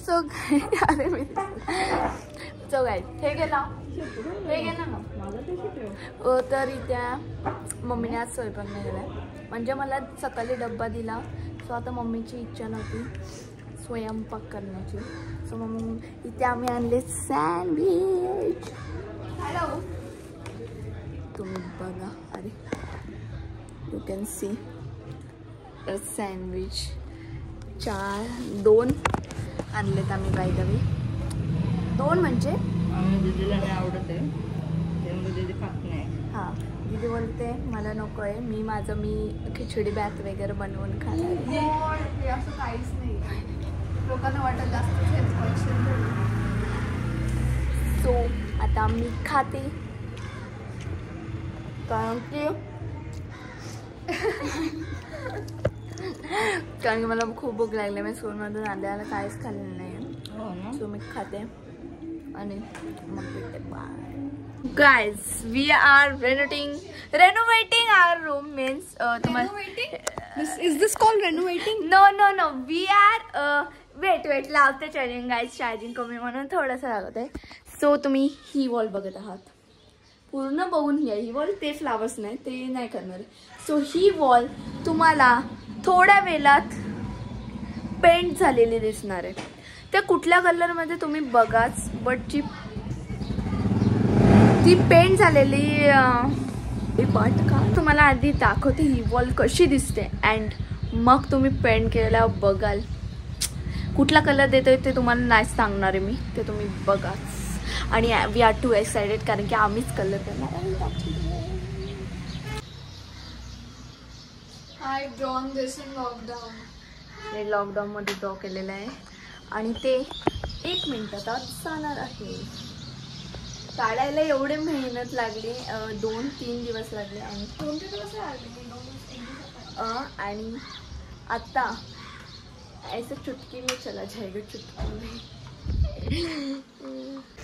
So अरे मी so guys हे घे ना तर त्या मम्मीने आज स्वयंपाक नाही केला म्हणजे मला सकाळी डब्बा दिला. सो आता मम्मीची इच्छा नव्हती स्वयंपाक करण्याची. सो मग इथे आम्ही आणले सँडविच. हॅलो तुम्ही बघा अरे यू कॅन सी सँडविच 2 आणलेत आम्ही बाय द वे. 2 म्हणजे दीदीला नाही आवडत आहे त्यामुळे दीदी खात नाही. हां दीदी बोलते मला नको आहे मी खिचडी भात वगैरे बनवून खाणार. असं काहीच नाही लोकांना वाटत जास्त. सो आता मी खाते कारण की मला खूप भूक लागली. मी स्कूलमधून आल्याला काहीच खाल्लेलं नाही. सो मी खाते आणि मग भेटते. Bye guys, we are renovating our room. means is this called renovating? no we are wait लावते चार्जिंग guys. चार्जिंग कमी म्हणून थोडंसं लागत आहे. सो तुम्ही ही वॉल बघत आहात पूर्ण बघून घ्या. ही वॉल ते फ्लावर्स नाही ते नाही करणार. सो ही वॉल तुम्हाला थोड्या वेळात पेंट झालेली दिसणार आहे. त्या कुठल्या कलरमध्ये तुम्ही बघाच बट ती पेंट झालेली पार्ट का तुम्हाला आधी दाखवते ही वॉल कशी दिसते अँड मग तुम्ही पेंट केलेला बघाल. कुठला कलर देतोय ते तुम्हाला नाही सांगणार आहे मी ते तुम्ही बघाच. आणि वी आर टू एक्साइटेड कारण की आम्हीच कलर करणार आहे. I drawn this in lockdown. हे लॉकडाऊनमध्ये ड्रॉ केलेलं आहे आणि ते 1 मिनिटात जाणार आहे. काढायला एवढे मेहनत लागली 2-3 दिवस लागले आणि 2 दिवस लागले आणि आता ऐसे चुटकी में चला जाएगा चुटकी में.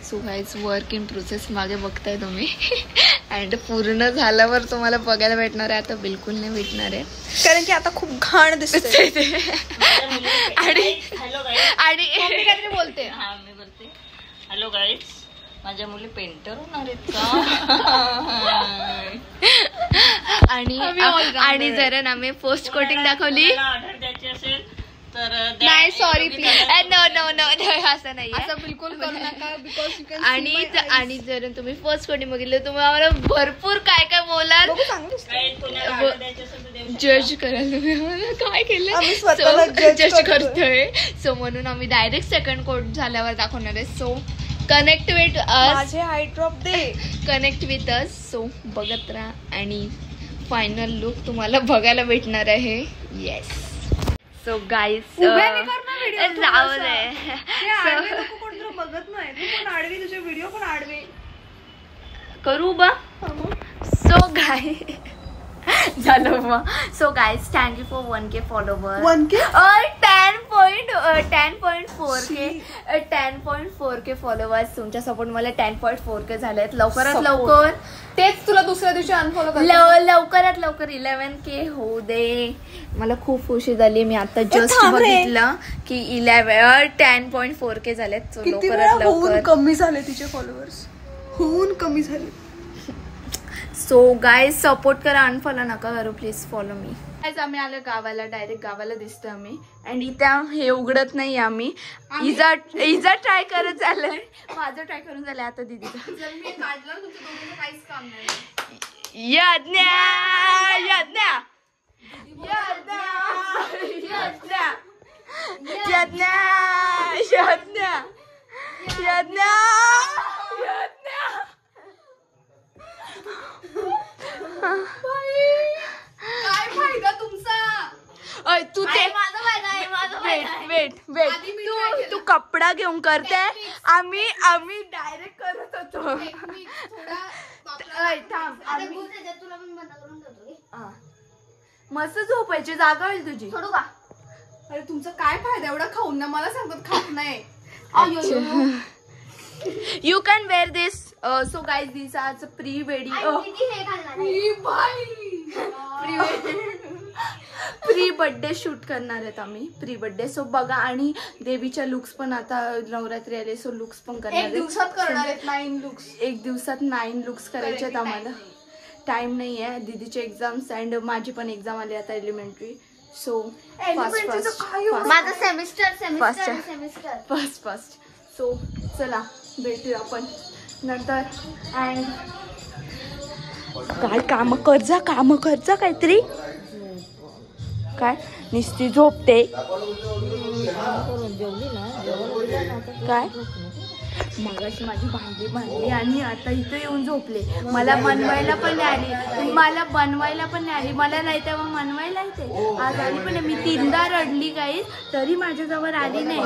So guys work in process मागे बघताय तुम्ही अँड पूर्ण झाल्यावर तुम्हाला बघायला भेटणार आहे. आता बिलकुल नाही भेटणार आहे कारण की आता खूप घाण दिसतंय ते. आणि काहीतरी बोलते. हा मी बोलते हॅलो गाईज माझ्या मुली पेंटर होणार आहेत का. आणि जर ना मी पोस्ट कोटिंग दाखवली ऑर्डर द्यायची असेल तर नाही सॉरी प्लीज नो असं नाही असं बिलकुल करू नका बिकॉज यू कॅन. आणि जर तुम्ही फर्स्ट कोटिंग बघितलं तुम्ही आम्हाला भरपूर काय काय बोलाल जज कराल तुम्ही आम्हाला काय केलं जज करतोय. सो म्हणून आम्ही डायरेक्ट सेकंड कोट झाल्यावर दाखवणार आहे. सो कनेक्ट विथ अस माझे हाय ड्रॉप दे कनेक्ट विथ अस. सो बघत राहा आणि फायनल लुक तुम्हाला बघायला भेटणार आहे. येस सो गाईज जाऊ दे बघत नाही तू पण आडवे तुझे व्हिडिओ पण आडवे करू बा. सो गाय झालं मग. So guys thank you for 1K follower 1K 10.4K followers. तुमच्या सपोर्ट मला 10.4K झालेत. लवकरात लवकर तेच तुला दुसऱ्या दिवशी अनफॉलो लवकरात लवकर 11K होऊ दे. मला खूप खुशी झाली. मी आता जस्ट बघितलं की 10.4K झालेत. सो लवकरात लवकर कमी झाले तिचे फॉलोअर्स होऊन कमी झाले. सो गाईज सपोर्ट करा अनफॉलो नका करू प्लीज फॉलो मी. गाईज आम्ही आलो गावाला डायरेक्ट गावाला दिसतो आम्ही अँड इथं हे उघडत नाही. आम्ही इजा ट्राय करत झालंय माझं ट्राय करून झालंय आता दीदीचं. काहीच काम नाही. यज्ञा काय फायदा तुमचा. तू ते वेट तू कपडा घेऊन करते आम्ही डायरेक्ट करत होतो. मस्त झोपायची जागा होईल तुझी. सोडू का. अरे तुमचा काय फायदा एवढा खाऊन ना मला सांगत खात नाही. You can wear this. So guys, these are the pre-wedding. Pre birthday shoot करणार आहेत आम्ही, प्री बर्थडे. सो बघा. आणि देवीच्या लुक्स पण आता नवरात्री आले, सो लुक्स पण करणार एक दिवसात करणार आहेत 9 लुक्स. एक दिवसात 9 लुक्स करायचे आहेत आम्हाला. टाइम नाही आहे. दीदीचे एक्झाम्स अँड माझी पण एक्झाम आली आता एलिमेंटरी. सो माझं सेमिस्टर फर्स्ट. सो चला भेटूया आपण नंतर. अँड काय काम करजा काहीतरी. काय नुसती झोपते काय. मगाशी माझी भांडी आणि आता इथं येऊन झोपले. मला बनवायला पण नाही आली, मला नाही तेव्हा बनवायला येते. आज आली पण मी 3दा रडली काही तरी माझ्याजवळ आली नाही.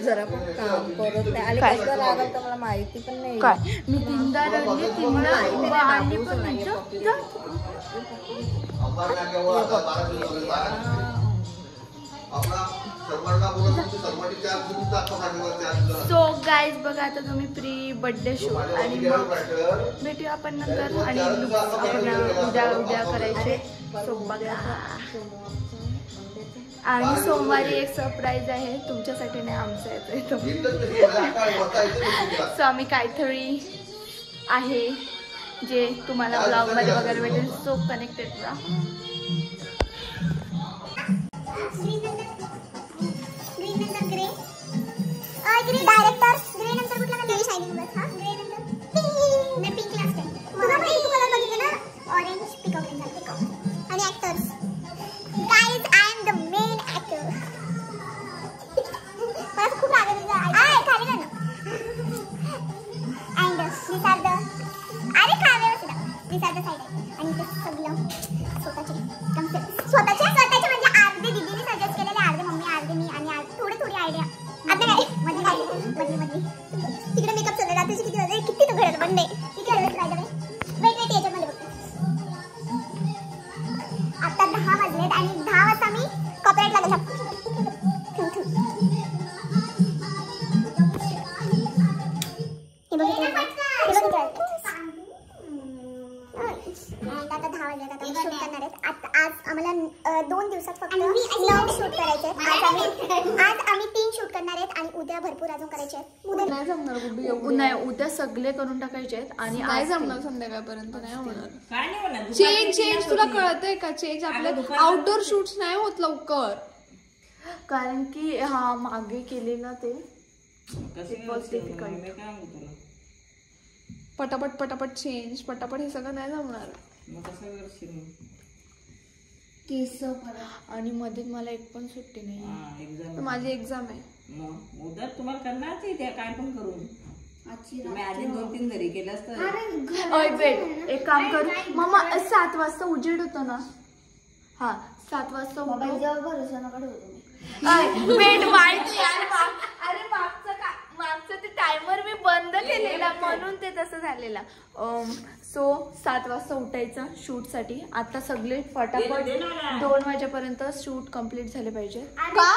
जरा पण काम करत नाही. काय मला माहिती पण नाही. काय मी 3दा रडली, 3दा आली पण नाही. सो गाईज बघा आता तुम्ही प्री बर्थडे शूट आणि मग भेटूया आपण नंतर. आणि लुक्स आपण उद्या करायचे. सो बघा. आणि सोमवारी एक सरप्राईज आहे तुमच्यासाठी, नाही आमचा येतोय. सो आम्ही काहीतरी आहे जे तुम्हाला ब्लॉगमध्ये वगैरे भेटेल. सो कनेक्टेड राहा. डायरेक्टर ग्रे नंतर कुठला म्हणजे शायनिंग बस. हां ग्रे नंतर मी पिंक लास्ट आहे. मला पिंक कलर बघितलं ना, ऑरेंज पिकअप आणि actors. Guys I am the main actor. मला खूप आवडलं आहे खाली ना. अँड दिस आर द अरे खावे होते दिस आर द साइड. आणि ते सगळं स्वतःचे म्हणजे अर्धे दीदीने सजेस्ट केलेले, अर्धे मम्मी, अर्धे मी आणि थोडी आयडिया. तिकडे मेकअप चालू रात्रीची किती वाजले, किती तो घरात बंद आहे. किती वेळ राहिला वेट याच्यामध्ये बघ. आता 10 वाजलेत आणि 10 वाजता मी कॉपरेट लागेल. आता 10 वाजले. आता मी शूट करणार आहेत. आज आम्हाला 2 दिवसात फक्त 9 शूट करायचे आहेत. आज आम्ही 3 शूट करणार आहेत आणि उद्या भरपूर अजून करायचे आहेत. उद्या नाही जमणार. नाही उद्या सगळे करून टाकायचे आहेत. आणि नाही आज जमणार, संध्याकाळपर्यंत नाही होणार. काय नाही होणार. चेंज तुला कळतंय का. चेंज आपले आउटडोर शूट्स नाही होत लवकर. कारण की हा मागे केलेला ते पटापट चेंज पटापट हे सगळं नाही जमणार. केस आणि मध्ये मला एक पण सुट्टी नाही. माझी एक्झाम आहे. उद्या तुम्हाला करणारच आहे. त्या काय पण करून तुम्ही आधी 2-3 घरी केलं असतं. वेट एक काम करू मम्मा. 7 वाजता उजेड होतो ना. हा 7 वाजता भरोसा नका ठेवू. वेट माहिती यार. अरे मागचं ते टायमर मी बंद केलेला म्हणून ते तसं झालेला. सो 7 वाजता उठायचं शूटसाठी. आता सगळे फटाफट 2 वाजेपर्यंत शूट कम्प्लीट झाले पाहिजे. का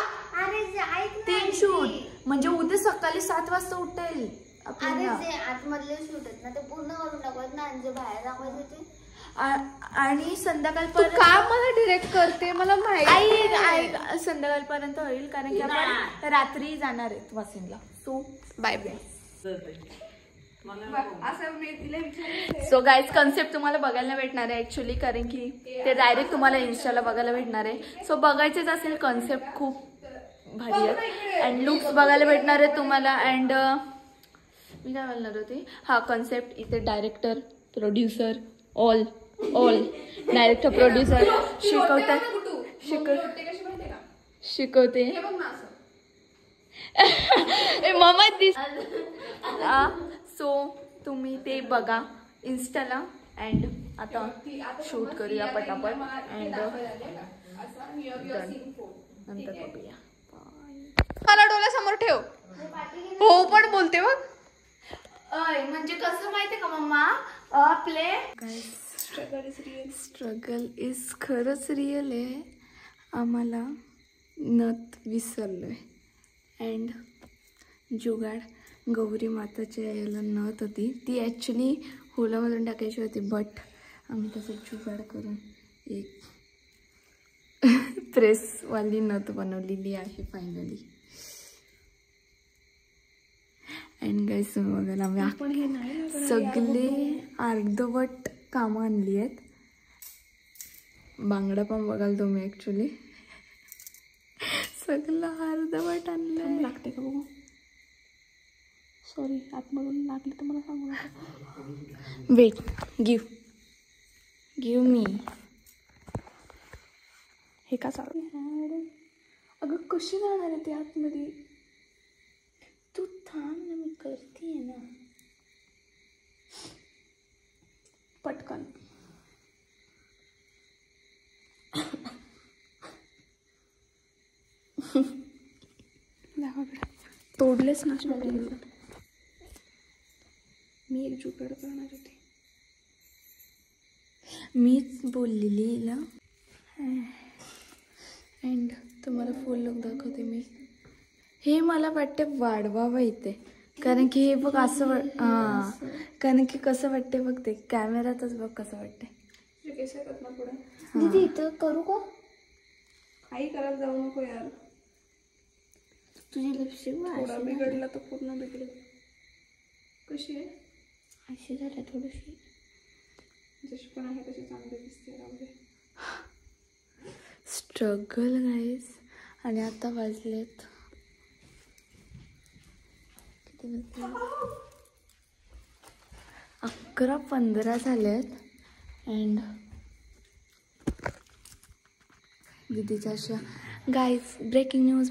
3 शूट म्हणजे उद्या सकाळी 7 वाजता उठता येईल आपल्याला. जे आतमधले शूट आहेत ना ते पूर्ण करून टाकत ना. आणि जे बाहेर दाखवायचे ते आणि संध्याकाळपर्यंत का मला डिरेक्ट करते. मला माहिती संध्याकाळपर्यंत होईल कारण की आपण रात्री जाणार आहेत वाशिमला. So bye bye. So guys concept तुम्हाला बघायला भेटणार आहे ऍक्च्युली. कारण की ते डायरेक्ट तुम्हाला इन्स्टाला बघायला भेटणार आहे. सो बघायचेच असेल. कन्सेप्ट खूप भारी आहे. अँड लुक्स बघायला भेटणार आहे तुम्हाला. अँड मी काय बोलणार होते. हा कन्सेप्ट इथे director producer all director producer शिकवते मम्मा दिस. सो तुम्ही ते बघा इन्स्टाला. अँड आता शूट करूया पटापट. अँड नंतर बघूया. मला डोळ्यासमोर ठेव. हो पण बोलते बघ. म्हणजे कसं माहितीये का मम्मा आपले स्ट्रगल इज खरंच रिअल आहे. आम्हाला नथ विसरलोय. अँड जुगाड गौरी माताच्या याला नथ होती ती ॲक्च्युली होलामधून टाकायची होती. बट आम्ही तसं जुगाड करून एक प्रेसवाली नथ बनवलेली आहे फायनली. अँड गाईस बघायला आम्ही सगळे अर्धवट कामं आणली आहेत. बांगडा पण बघाल तुम्ही ॲक्च्युली सगळं अर्धवट आणलं. लागते का बघू? सॉरी, आतमधून लागली तर मला सांगू नका. Wait, give me. हे का चालू? अगं कशी जाणार आहे ते आतमध्ये? तू थांब ना, मी करते ना पटकन. तोडलेच ना. मी एक जुगाड करणार होते. मीच बोललेली हिला. अँड तुम्हाला फुल लुक दाखवते मी. हे मला वाटते वाढवावं इथे, कारण की हे बघ असं हां, कारण की कसं वाटते बघ ते कॅमेऱ्यातच बघ कसं वाटते. केस येतात ना पुढे. दीदी इथं करू का? काही करत जाऊ नको यार. तुझी लिपस्टिक थोडा बिघडला तर पूर्ण बिघडेल. कशी आहे? अशी झाली थोडीशी. जशी पण आहे तशी चांगली दिसते. राहू स्ट्रगल गाईस. आणि आता वाजलेत किती वाजले? 11:15 झालेत. अँड दीदीच्या अशा गाईज ब्रेकिंग न्यूज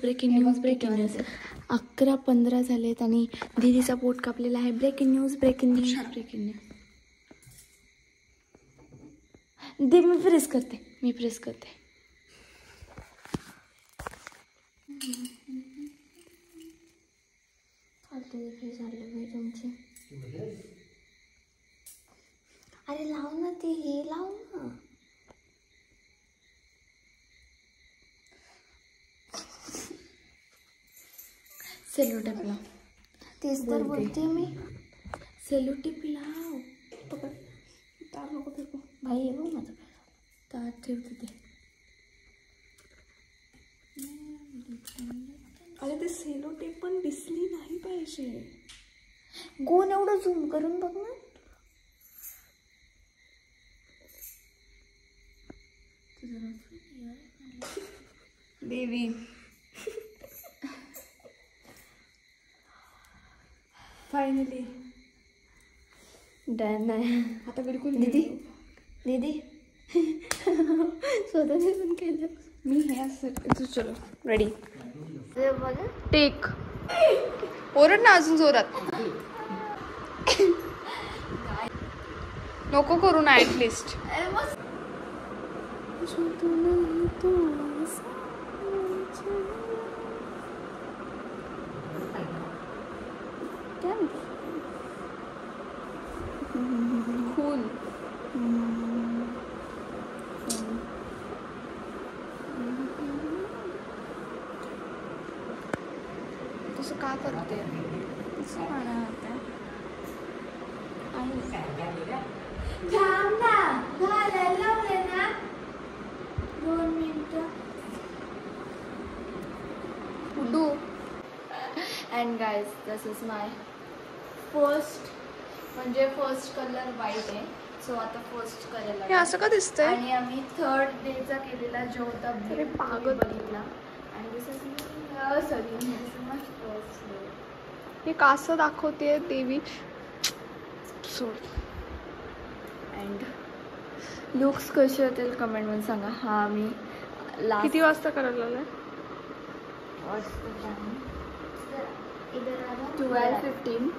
11:15 झालेत आणि दीदीचा पोट कापलेला आहे. Breaking news. दे, मी प्रेस करते. तुमचे अरे लाव ना ते, हे लाव ना. सेलो टेप लाव. तेच तर बोलते मी. सेलो टेप लाव. तार नको फेकू. भाई हे बघ माझं तार ठेवते ते. अरे ते सेलो टेप पण दिसली नाही पाहिजे. कोण एवढं झूम करून बघ ना. देवी फायनली डन आहे. आता बिलकुल. दीदी स्वतःने पण केलं. मी हे असं. चलो रेडी. बघा टेक. ओरड ना अजून जोरात. नको करू ना ॲटलिस्ट. खून. तसं का करते? do. And guys, this is my first colour white आहे. सो आता फर्स्ट कलर हे असं का दिसतंय? आणि आम्ही 3rd डेचा केलेला जो होता पागल बघितला. आणि दिस इज माय फर्स्ट डे. हे कसं दाखवते देवी. सोड. अँड लुक्स कसे होतील कमेंटमध्ये सांगा. हा मी किती वाजता करायला लागलाय? 12:15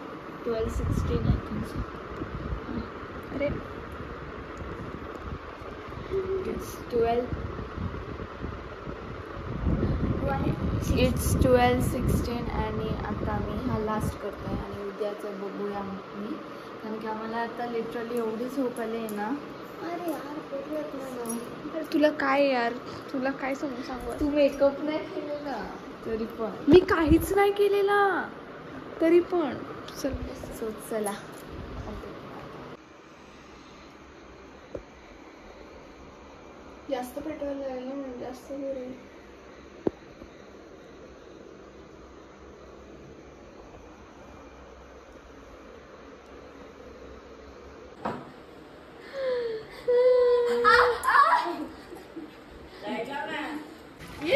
12:16 आय थिंक सो. अरे इट्स 12:16 आणि आता मी हा लास्ट करतो आहे. आणि उद्याचं बघूया मी, कारण की आम्हाला आता लिटरली एवढी झोप आली आहे ना. अरे यार तुला काय यार, तुला काय सांगू? तू मेकअप नाही केलेला तरी पण. मी काहीच नाही केलेला तरी पण. सो चला. जास्त पेट्रोल लागलं म्हणजे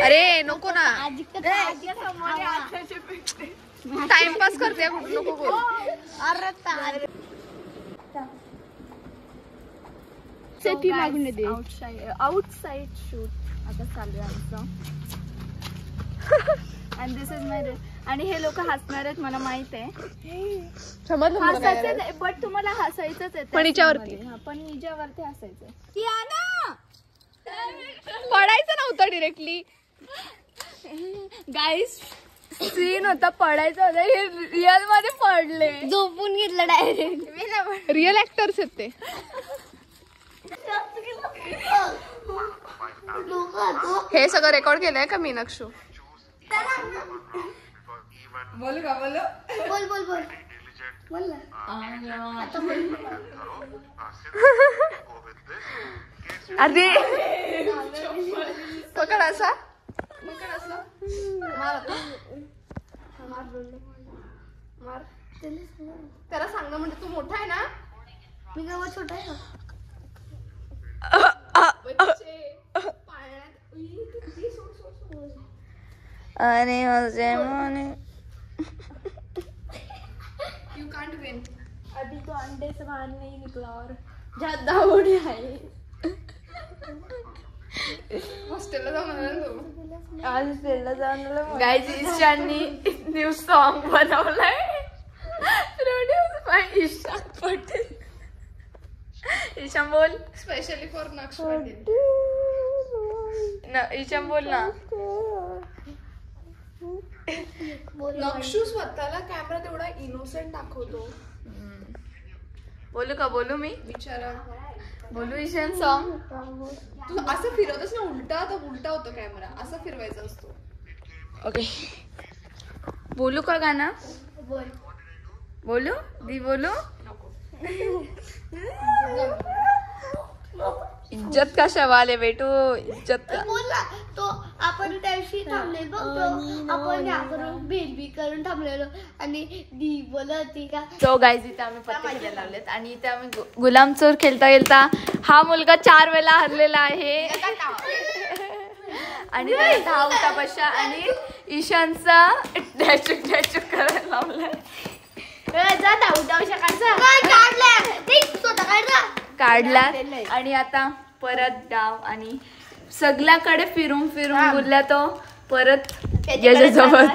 अरे नको ना, टाइमपास करते कुठं नको बोल. आउटसाइड शूट आता चालू आहे आमचं. आणि दिस इज माय आणि हे लोक हसणार आहेत मला माहित आहे. हसायचं बट तुम्हाला हसायचंच आहे पण हिच्यावरती. पण हिच्यावरती हसायचं. पडायचं नव्हतं डिरेक्टली. गाईस सीन होता पडायचं होतं, हे रिअल मध्ये पडले. झोपून घेतलं डायरेक्ट. रिअल ऍक्टर्स आहेत ते. हे सगळं रेकॉर्ड केलंय का मीनाक्षू? बोलू का? बोल बोल बोल बोल बोल ना. अरे पकड असा. मार त्याला सांग ना, म्हणजे तू मोठा आहे ना. मी गावात छोटा आहे का? अरे यू कांट विन. अभी तो अंडे से बाहर नहीं निकला और ज्यादा उड़ी है. हॉस्टेलला जाऊन आला ना तू. आज फिरला जाऊन गाईज ईशाननी न्यू सॉन्ग बनवलाय. Produce by Ishan Patel. ईशान बोल. Specially for Naksh Patil. ईशान बोल ना. नक्षू स्वतःला कॅमेरा तेवढा इनोसेंट दाखवतो. बोलू का? बोलू मी? बिचारा. बोलू ईशान सॉन्ग. तू असं फिरवतच ना, उलटा तर उलटा होतो कॅमेरा, असं फिरवायचा असतो. ओके बोलू का गाणं? बोलू दी बोलू. इज्जत का सवाल आहे बेटू. इज्जत का. बोल ना. तो आपण त्या दिवशी थांबलेलो बघतो, आपण यावरून बेबी करून थांबलेलो आणि दी बोलत होती का. सो गाईज इथे आम्ही पत्ते खेळायला लावलेत आणि इथे आम्ही गुलाम चोर खेळता खेळता हा मुलगा 4 वेळा हरलेला आहे. आणि त्याला 10 उठापशा आणि ईशानचा डॅचुक डॅचुक करायला लावलाय. काढला आणि आता परत डाव आणि सगळ्याकडे फिरून फिरून बोलला तो परत याच्याजवळ.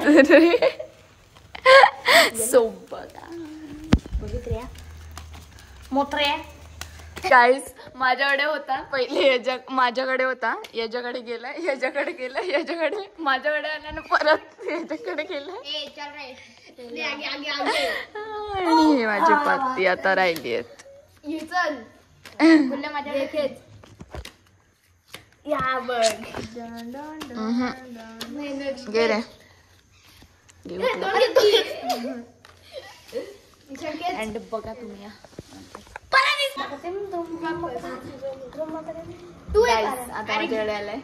गाईस माझ्याकडे होता पहिले, माझ्याकडे होता, याच्याकडे गेला, याच्याकडे गेला, याच्याकडे, माझ्याकडे आल्यानं परत याच्याकडे गेला आणि ही माझी पत्ती आता राहिली आहेत. गे रे अँड बघा तुम्ही आता माझ्याकडे आलाय.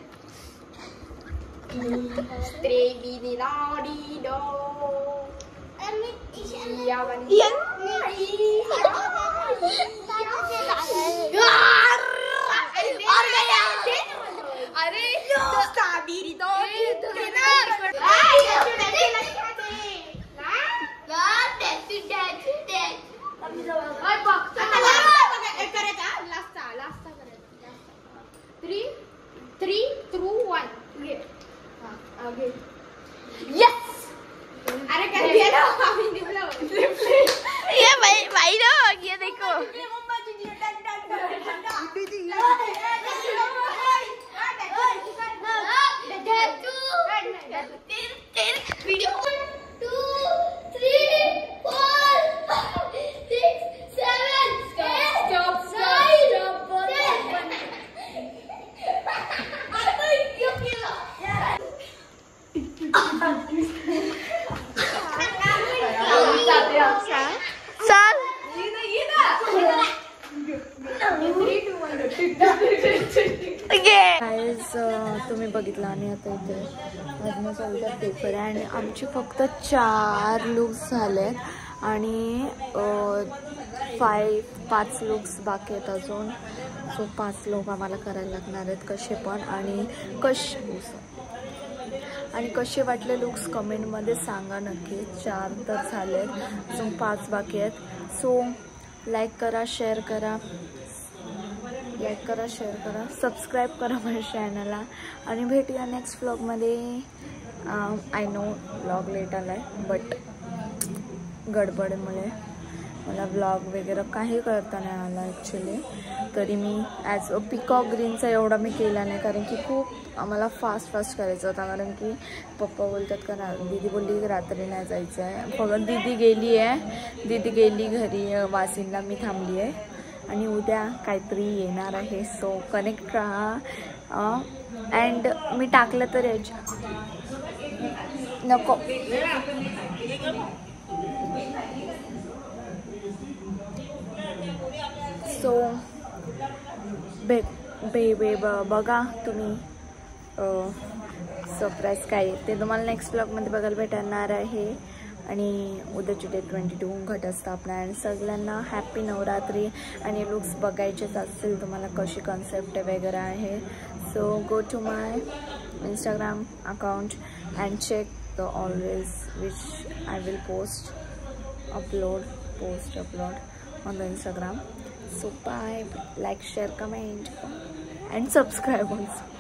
वीडियो बघितलं आणि आता इथे आजचा उद्या पेपर आहे आणि आमचे फक्त 4 लुक्स झालेत आणि 5 लुक्स बाकी आहेत अजून. सो 5 लोक आम्हाला करायला लागणार आहेत कसे पण. आणि कसे वाटले लुक्स कमेंटमध्ये सांगा नक्की. 4 तर झालेत, अजून 5 बाकी आहेत. सो लाईक करा, शेअर करा, सबस्क्राईब करा माझ्या चॅनलला आणि भेटूया नेक्स्ट व्लॉगमध्ये. आय नो व्लॉग लेट आला आहे बट गडबडमुळे मला व्लॉग वगैरे काही करता नाही आला ॲक्च्युली. तरी मी ॲज पिकॉक ग्रीनचा एवढा मी केला नाही कारण की खूप आम्हाला फास्ट करायचं होता. कारण की पप्पा बोलतात का दीदी बोलली रात्री नाही जायचं आहे. फक्त दीदी गेली घरी वाशिमला, मी थांबली आहे आणि उद्या काहीतरी येणार आहे. सो कनेक्ट राहा. अँड मी टाकलं तर नको सो बघा तुम्ही सरप्राईज काय ते तुम्हाला नेक्स्ट ब्लॉगमध्ये बघायला भेटणार आहे. आणि उद्याची डेट 22 घटस्थापना आणि सगळ्यांना हॅपी नवरात्री. आणि लुक्स बघायचेच असतील तुम्हाला कशी कॉन्सेप्ट वगैरे आहे. So go to my Instagram account and check the always which I will post upload on the Instagram. So bye, like, share, comment and subscribe also.